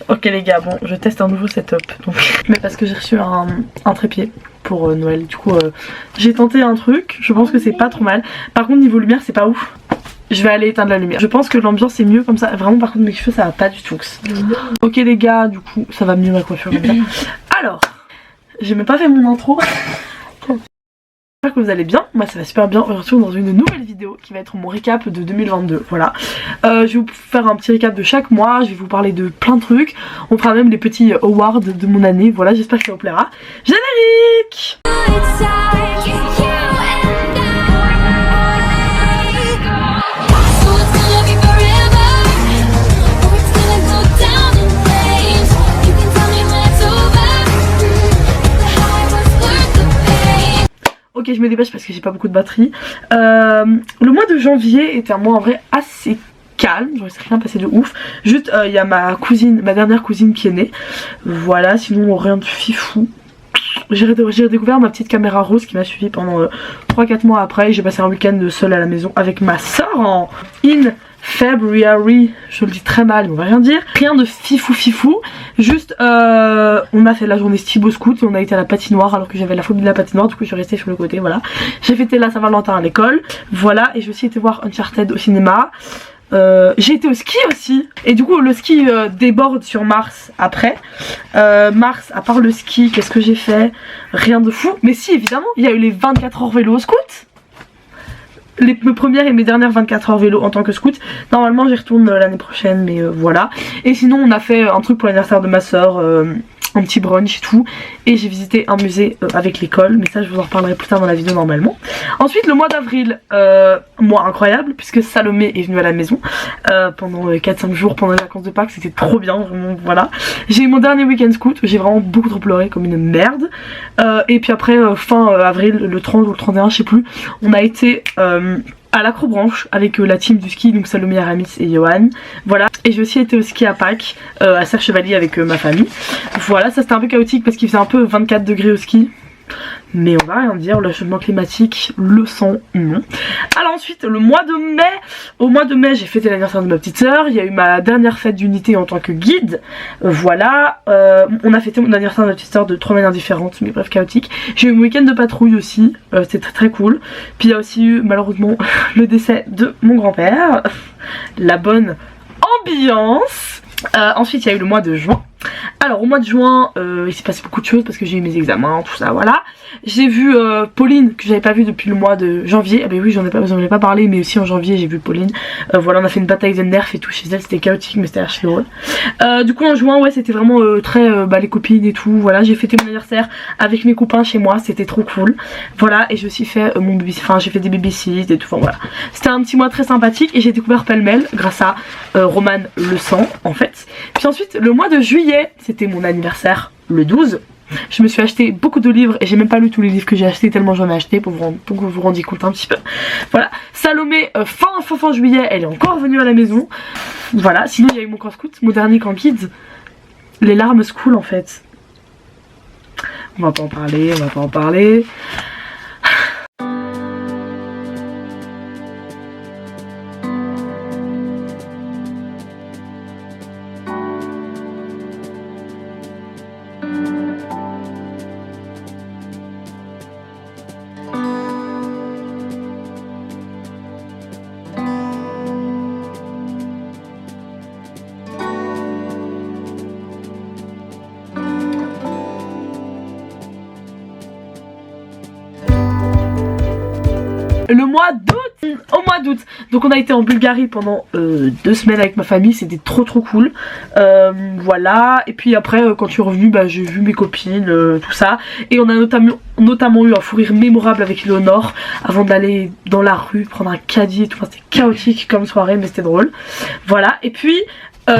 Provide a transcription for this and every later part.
Ok les gars, bon je teste un nouveau setup donc. Mais parce que j'ai reçu un trépied pour Noël, du coup j'ai tenté un truc, je pense que c'est pas trop mal. Par contre niveau lumière c'est pas ouf. Je vais aller éteindre la lumière. Je pense que l'ambiance est mieux comme ça. Vraiment par contre mes cheveux ça va pas du tout. Ok les gars, du coup ça va mieux ma coiffure comme ça. Alors, j'ai même pas fait mon intro. J'espère que vous allez bien, moi ça va super bien. On se retrouve dans une nouvelle vidéo qui va être mon récap de 2022, voilà. Je vais vous faire un petit récap de chaque mois, je vais vous parler de plein de trucs. On fera même les petits awards de mon année, voilà, j'espère que ça vous plaira. Générique! Ok, je me dépêche parce que j'ai pas beaucoup de batterie. Le mois de janvier était un mois en vrai assez calme, genre il s'est rien passé de ouf. Juste il y a ma cousine, ma dernière cousine qui est née. Voilà, sinon rien de fifou. J'ai redécouvert ma petite caméra rose qui m'a suivi pendant 3-4 mois après. J'ai passé un week-end seule à la maison avec ma soeur en February, je le dis très mal, on va rien dire. Rien de fifou, juste on a fait la journée Stibo Scout et on a été à la patinoire alors que j'avais la phobie de la patinoire, du coup je suis restée sur le côté, voilà. J'ai fêté la Saint-Valentin à l'école, voilà, et j'ai aussi été voir Uncharted au cinéma. J'ai été au ski aussi et du coup le ski déborde sur Mars après. Mars, à part le ski, qu'est-ce que j'ai fait? Rien de fou, mais si évidemment il y a eu les 24 heures vélo au scout. Mes premières et mes dernières 24 heures vélo en tant que scout. Normalement j'y retourne l'année prochaine, mais voilà. Et sinon on a fait un truc pour l'anniversaire de ma soeur, un petit brunch et tout. Et j'ai visité un musée avec l'école, mais ça je vous en reparlerai plus tard dans la vidéo normalement. Ensuite le mois d'avril, mois incroyable puisque Salomé est venue à la maison pendant 4-5 jours pendant les vacances de Pâques, c'était trop bien, vraiment, voilà. J'ai eu mon dernier week-end scout, j'ai vraiment beaucoup trop pleuré comme une merde. Et puis après fin avril, le 30 ou le 31 je sais plus, on a été à l'Acrobranche avec la team du ski, donc Salomé, Aramis et Johan, voilà. Et j'ai aussi été au ski à Pâques, à Serre-Chevalier avec ma famille. Voilà, ça c'était un peu chaotique parce qu'il faisait un peu 24 degrés au ski. Mais on va rien dire, le changement climatique, le sang, non. Alors ensuite, le mois de mai, au mois de mai j'ai fêté l'anniversaire de ma petite soeur. Il y a eu ma dernière fête d'unité en tant que guide, voilà. On a fêté mon anniversaire de ma petite soeur de 3 manières différentes, mais bref chaotique. J'ai eu mon week-end de patrouille aussi, c'était très cool. Puis il y a aussi eu malheureusement le décès de mon grand-père. La bonne ambiance. Ensuite il y a eu le mois de juin. Alors au mois de juin il s'est passé beaucoup de choses parce que j'ai eu mes examens, tout ça, voilà. J'ai vu Pauline que j'avais pas vue depuis le mois de janvier. Ah bah oui, j'en ai pas parlé, mais aussi en janvier j'ai vu Pauline. Voilà, on a fait une bataille de nerfs et tout chez elle, c'était chaotique mais c'était archi drôle. Du coup en juin ouais c'était vraiment très les copines et tout, voilà. J'ai fêté mon anniversaire avec mes copains chez moi, c'était trop cool. Voilà, et j'ai aussi fait mon baby, enfin j'ai fait des baby-sit et tout, enfin voilà. C'était un petit mois très sympathique et j'ai découvert pêle-mêle grâce à Roman le sang en fait. Puis ensuite le mois de juillet, c'était mon anniversaire le 12. Je me suis acheté beaucoup de livres et j'ai même pas lu tous les livres que j'ai achetés tellement j'en ai acheté pour que vous vous rendiez compte un petit peu. Voilà, Salomé fin juillet elle est encore venue à la maison. Voilà, sinon il y a eu mon camp scout, mon dernier camp kids. Les larmes se coulent en fait. On va pas en parler. Le mois d'août, au mois d'août, donc on a été en Bulgarie pendant 2 semaines avec ma famille, c'était trop cool. Voilà, et puis après quand je suis revenue bah, j'ai vu mes copines, tout ça. Et on a notamment eu un fou rire mémorable avec Léonore avant d'aller dans la rue prendre un caddie et tout. Enfin, c'était chaotique comme soirée mais c'était drôle. Voilà, et puis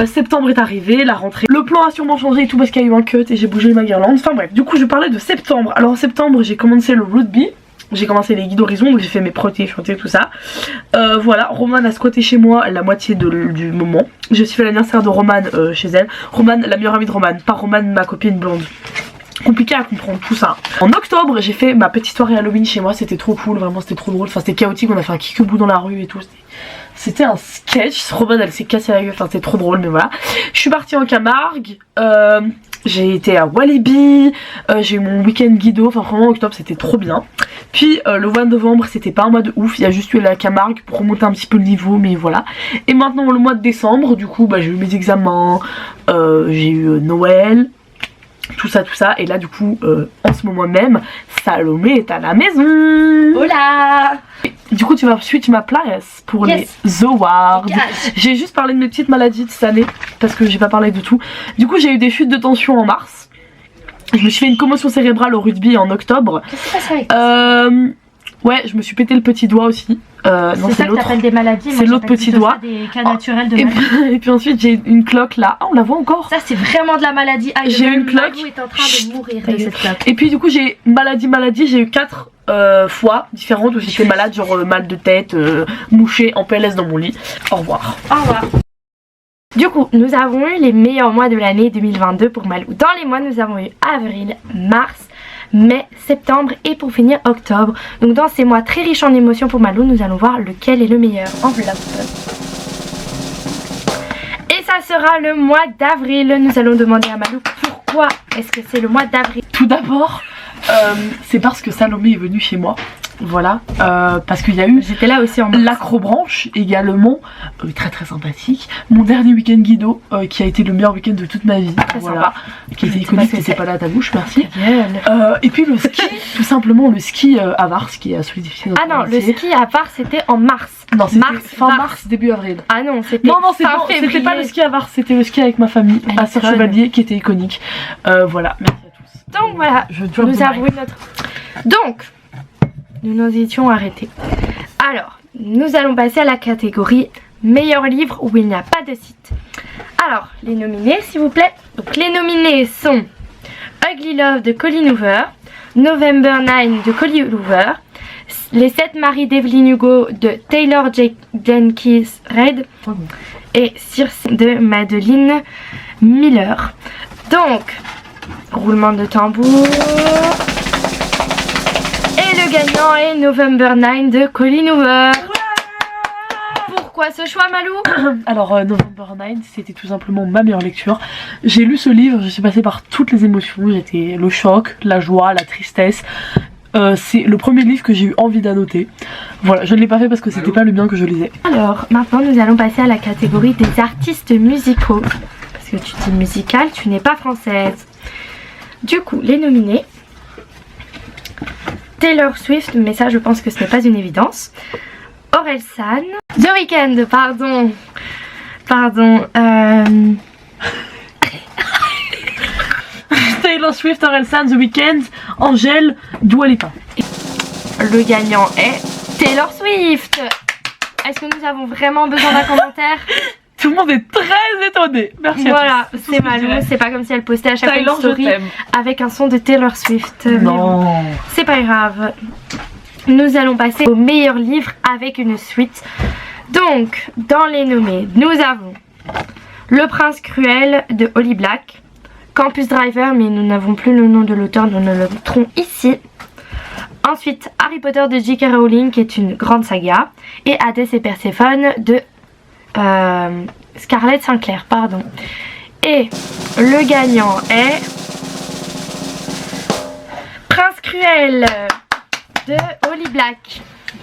septembre est arrivé, la rentrée. Le plan a sûrement changé et tout parce qu'il y a eu un cut et j'ai bougé ma guirlande. Enfin bref, du coup je parlais de septembre. Alors en septembre j'ai commencé le rugby. J'ai commencé les guides horizon, donc j'ai fait mes protés, chanter, tout ça. Voilà, Roman a squatté chez moi la moitié du moment. J'ai aussi fait l'anniversaire de Roman chez elle. Roman, la meilleure amie de Roman, pas Roman, ma copine blonde. Compliqué à comprendre tout ça. En octobre, j'ai fait ma petite soirée Halloween chez moi, c'était trop cool, vraiment c'était trop drôle. Enfin, c'était chaotique, on a fait un kickaboo dans la rue et tout. C'était un sketch. Robin elle s'est cassée la gueule, enfin c'est trop drôle, mais voilà. Je suis partie en Camargue. J'ai été à Walibi, j'ai eu mon week-end Guido, enfin vraiment octobre c'était trop bien. Puis le mois de novembre c'était pas un mois de ouf, il y a juste eu la Camargue pour remonter un petit peu le niveau, mais voilà. Et maintenant le mois de décembre, du coup bah, j'ai eu mes examens, j'ai eu Noël, tout ça, et là du coup en ce moment même, Salomé est à la maison. Hola. Du coup tu vas switch ma place pour les awards. J'ai juste parlé de mes petites maladies de cette année parce que j'ai pas parlé de tout. Du coup j'ai eu des chutes de tension en mars. Je me suis fait une commotion cérébrale au rugby en octobre. Qu'est-ce qui se passe avec ça? Ouais, je me suis pété le petit doigt aussi. Non, c'est ça que t'appelles des maladies. C'est l'autre petit doigt. Des cas naturels de et puis ensuite j'ai une cloque là. Ah, on la voit encore. Ça c'est vraiment de la maladie. Ah, j'ai une cloque. Malou est en train de mourir de cette cloque. Et puis du coup j'ai maladie. J'ai eu 4 fois différentes où j'étais malade, genre mal de tête, mouché en PLS dans mon lit. Au revoir. Au revoir. Du coup, nous avons eu les meilleurs mois de l'année 2022 pour Malou. Dans les mois, nous avons eu avril, mars, mai, septembre et pour finir octobre. Donc dans ces mois très riches en émotions pour Malou, nous allons voir lequel est le meilleur. Enveloppe. Et ça sera le mois d'avril. Nous allons demander à Malou pourquoi est-ce que c'est le mois d'avril. Tout d'abord, c'est parce que Salomé est venue chez moi. Voilà, parce qu'il y a eu, j'étais là aussi en l'acrobranche également, très très sympathique. Mon dernier week-end Guido, qui a été le meilleur week-end de toute ma vie, très voilà, sympa. Qui était iconique, c'était pas là à ta bouche, merci. Et puis le ski, tout simplement le ski à Vars, qui a solidifié notre amitié. Le ski à Vars c'était en mars. Non, c'était fin mars, début avril. Ah non, c'était c'était pas le ski à Vars, c'était le ski avec ma famille, à Saint-Chevalier, qui était iconique. Voilà, merci à tous. Donc voilà, nous avons eu notre... Donc... nous nous étions arrêtés. Alors, nous allons passer à la catégorie meilleur livre où il n'y a pas de site. Alors, les nominés s'il vous plaît. Donc les nominés sont Ugly Love de Colleen Hoover, November 9 de Colleen Hoover, Les 7 maris d'Evelyn Hugo de Taylor Jenkins Reid et Circe de Madeline Miller. Donc, roulement de tambour. Le gagnant est November 9 de Colleen Hoover. Pourquoi ce choix, Malou? Alors November 9 c'était tout simplement ma meilleure lecture. J'ai lu ce livre, je suis passée par toutes les émotions. J'étais le choc, la joie, la tristesse. C'est le premier livre que j'ai eu envie d'annoter. Voilà, je ne l'ai pas fait parce que c'était pas le mien que je lisais. Alors maintenant nous allons passer à la catégorie des artistes musicaux. Parce que tu dis musical, tu n'es pas française. Du coup, les nominés: Taylor Swift, mais ça je pense que ce n'est pas une évidence. Orelsan, The Weeknd, pardon. Taylor Swift, Orelsan, The Weeknd, Angèle, Dua Lipa. Le gagnant est Taylor Swift. Est-ce que nous avons vraiment besoin d'un commentaire? Tout le monde est très étonné. Merci. Voilà, c'est Malou, c'est pas comme si elle postait à chaque fois une story avec un son de Taylor Swift. Non. C'est pas grave. Nous allons passer au meilleur livre avec une suite. Donc, dans les nommés, nous avons Le Prince Cruel de Holly Black, Campus Driver, mais nous n'avons plus le nom de l'auteur, nous le mettrons ici. Ensuite, Harry Potter de J.K. Rowling, qui est une grande saga, et Hadès et Perséphone de Scarlett Sinclair, pardon. Et le gagnant est Prince Cruel de Holly Black.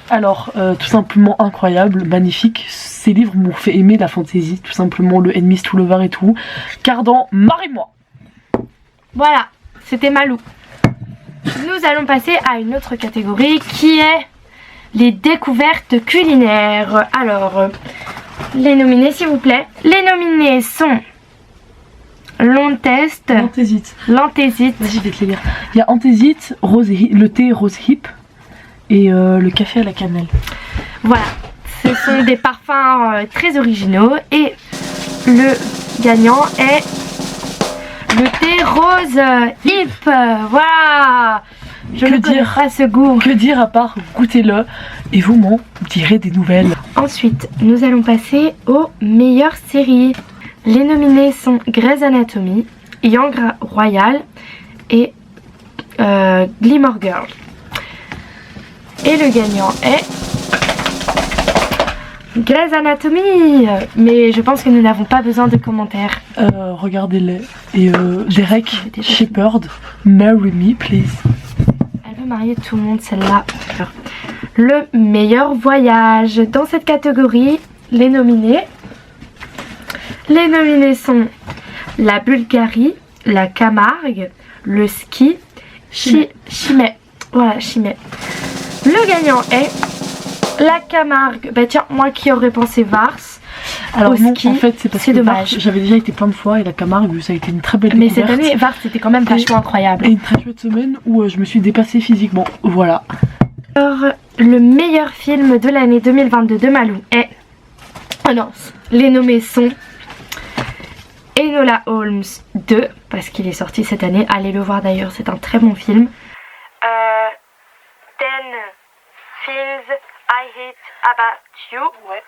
Alors, tout simplement incroyable, magnifique. Ces livres m'ont fait aimer la fantasy, tout simplement le Enemies to Lover et tout. Cardan, marie-moi. Voilà, c'était Malou. Nous allons passer à une autre catégorie qui est les découvertes culinaires. Alors, les nominés s'il vous plaît. Les nominés sont L'Anteste. L'Antésite. Vas-y, je vais te les lire. Il y a Antésite, le thé rose hip et le café à la cannelle. Voilà, ce sont des parfums très originaux et le gagnant est le thé rose hip. Voilà. Je ne connais pas ce goût. Que dire à part goûtez-le et vous m'en direz des nouvelles. Ensuite, nous allons passer aux meilleures séries. Les nominés sont Grey's Anatomy, Young Royal et Gilmore Girls. Et le gagnant est Grey's Anatomy. Mais je pense que nous n'avons pas besoin de commentaires. Regardez-les. Et Derek Shepherd, Marry Me Please. Elle veut marier tout le monde, celle-là. Le meilleur voyage. Dans cette catégorie, les nominés sont la Bulgarie, la Camargue, le ski, Chimay. Voilà, Chimay. Le gagnant est la Camargue. Bah tiens, moi qui aurais pensé Vars. Alors non, ski, en fait c'est parce que dommage. J'avais déjà été plein de fois et la Camargue ça a été une très belle découverte. Mais cette année Vars c'était quand même vachement incroyable. Et une très chouette semaine où je me suis dépassée physiquement, voilà. Alors le meilleur film de l'année 2022 de Malou est... Oh non, les nommés sont Enola Holmes 2 parce qu'il est sorti cette année, allez le voir d'ailleurs, c'est un très bon film. 10 Things I Hate About You. Ouais.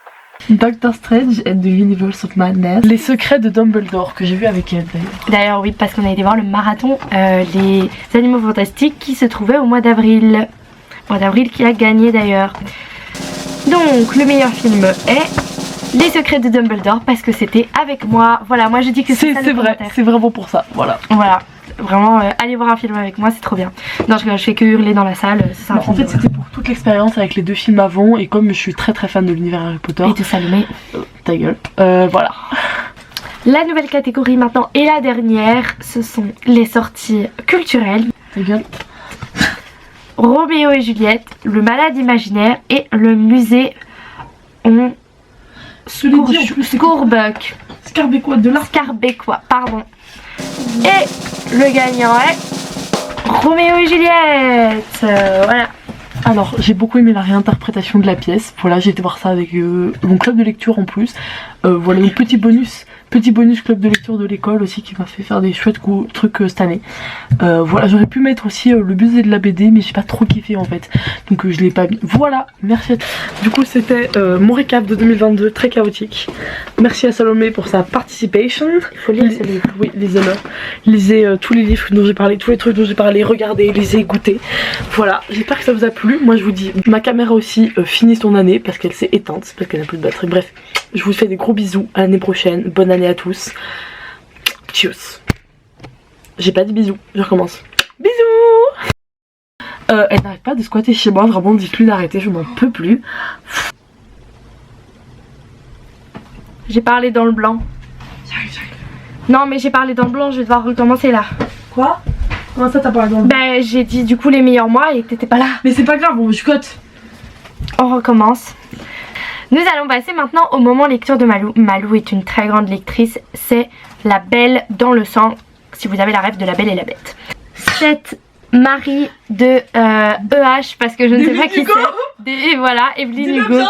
Doctor Strange and the Universe of Madness. Les secrets de Dumbledore que j'ai vu avec elle d'ailleurs. D'ailleurs oui, parce qu'on a été voir le marathon Les Animaux Fantastiques qui se trouvait au mois d'avril. Mois d'avril qui a gagné d'ailleurs. Donc le meilleur film est Les secrets de Dumbledore parce que c'était avec moi. Voilà, moi je dis que c'est vrai, c'est vraiment pour ça. Voilà. Vraiment, allez voir un film avec moi, c'est trop bien. Non, je fais que hurler dans la salle. En fait, c'était pour toute l'expérience avec les 2 films avant. Et comme je suis très fan de l'univers Harry Potter. Et de Salomé. Ta gueule. Voilà. La nouvelle catégorie maintenant et la dernière, ce sont les sorties culturelles. Ta gueule. Roméo et Juliette, le malade imaginaire et le musée Scourbeck. Scarbecois, pardon. Et le gagnant est Roméo et Juliette. Voilà. Alors j'ai beaucoup aimé la réinterprétation de la pièce. Voilà, j'ai été voir ça avec mon club de lecture en plus. Voilà, un petit bonus club de lecture de l'école aussi qui m'a fait faire des chouettes trucs cette année. Voilà, j'aurais pu mettre aussi le musée de la BD mais j'ai pas trop kiffé en fait. Donc je l'ai pas mis. Voilà, merci à tous. Du coup c'était mon récap de 2022 très chaotique. Merci à Salomé pour sa participation. Il faut lire ce livre. Oui, lisez-le. Lisez tous les livres dont j'ai parlé, tous les trucs dont j'ai parlé, regardez, lisez, goûtez. Voilà, j'espère que ça vous a plu. Moi je vous dis, ma caméra aussi finit son année parce qu'elle s'est éteinte, parce qu'elle n'a plus de batterie. Bref, je vous fais des gros bisous, à l'année prochaine, bonne année à tous. Tchuss. J'ai pas dit bisous, je recommence. Bisous. Elle n'arrête pas de squatter chez moi, vraiment dites-lui d'arrêter, je n'en peux plus. J'ai parlé dans le blanc. Non mais j'ai parlé dans le blanc, je vais devoir recommencer là. Quoi? Comment ça t'as parlé dans le blanc? Ben j'ai dit du coup les meilleurs mois et t'étais pas là. Mais c'est pas grave, je cote. On recommence. Nous allons passer maintenant au moment lecture de Malou. Malou est une très grande lectrice, c'est La Belle dans le sang, si vous avez la rêve de La Belle et la Bête. Cette Marie de EH, parce que je ne sais pas qui c'est. Et voilà, Evelyne Hugo.